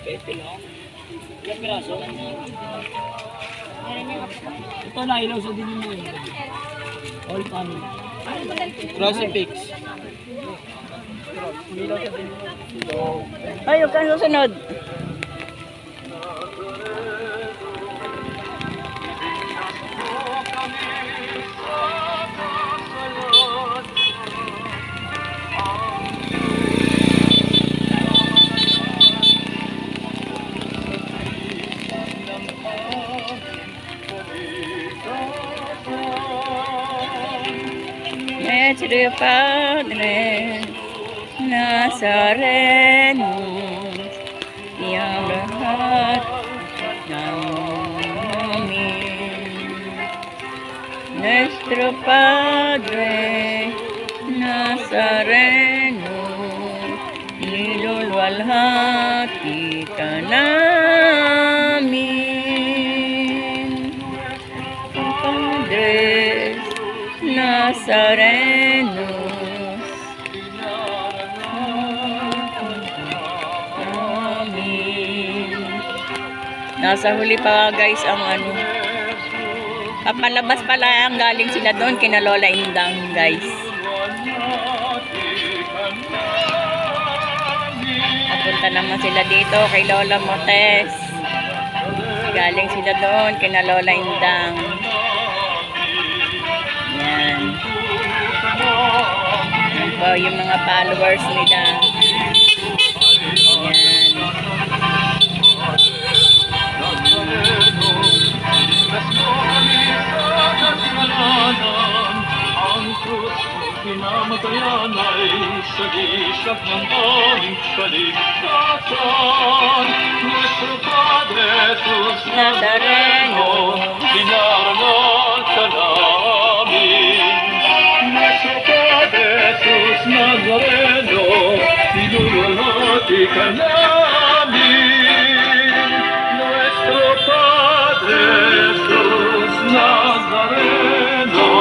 Pepe lang. Ilang piraso? Ito na, ilaw sa dilim mo yun. All family. Crucifix. Ilaw sa dilim mo. Ay, huwag kang susunod. Nuestro Padre Nazareno, yang lahat namin. Nuestro Padre Nazareno, nilulwalhati ka namin. Padre Nazareno, nasa huli pa guys ang ano. Papalabas pala ang galing sila doon kina Lola Indang guys. Papunta naman sila dito kay Lola Motes. Galing sila doon kina Lola Indang. Yan. Yan po yung mga followers nila. Yan. Pinamatayan ay sagisap ng aming kaligtasan. Nuestro Padre Jesus Nazareno, dinarangal ka namin. Nuestro Padre Jesus Nazareno, dinulwalhati ka namin. Nuestro Padre Jesus Nazareno,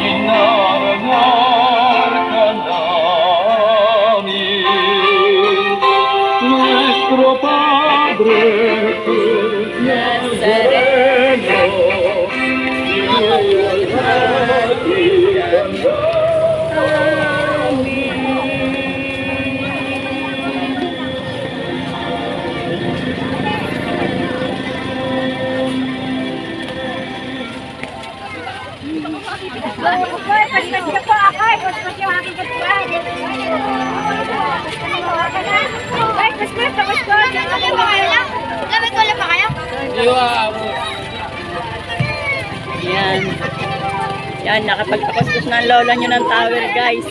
dinarangal ka namin. Nuestro Padre Jesus Nazareno, dinulwalhati ka yan. Yan, nakapagpakustos ng lola nyo ng tower guys.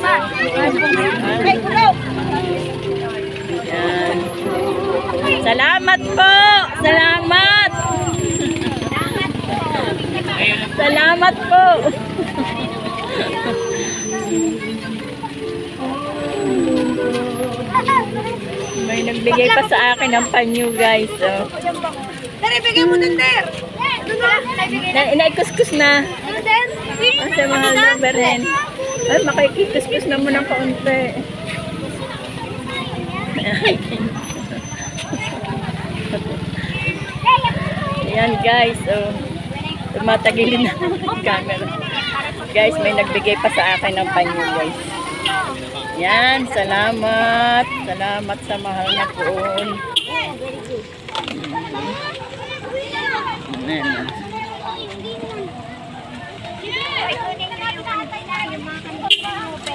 Yan. Salamat po! Salamat! Salamat po! May nagbigay pa sa akin ng panyo guys. Oh. Dari, bigay mo din, Der. Inaikuskus na. Kasi mahal na ba rin? Ay, makikikuskus na mo ng kaunti. Ayan guys. Oh. Tumatagilin na ang camera. Guys, may nagbigay pa sa akin ng panyo guys. Yan, salamat. Salamat sa mahal na poon.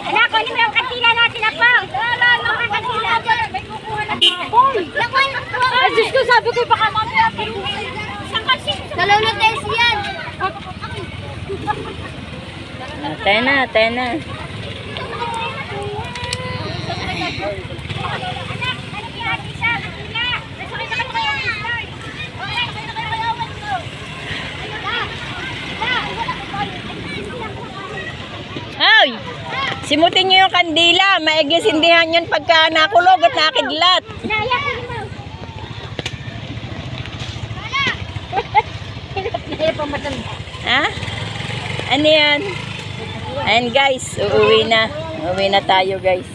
Anak, kunin mo yung kantila natin na pa. Mga kantila. Hoy! Ay, Diyos ko, sabi ko baka mamaya. Nalulot tayo siyan. Tena, tena. Hoy! Simutin niyo yung kandila. Maigisindihan yun pagka nakulog at nakidlat. Ha? Ano yan? Ayan guys, uuwi na. Uuwi na tayo guys.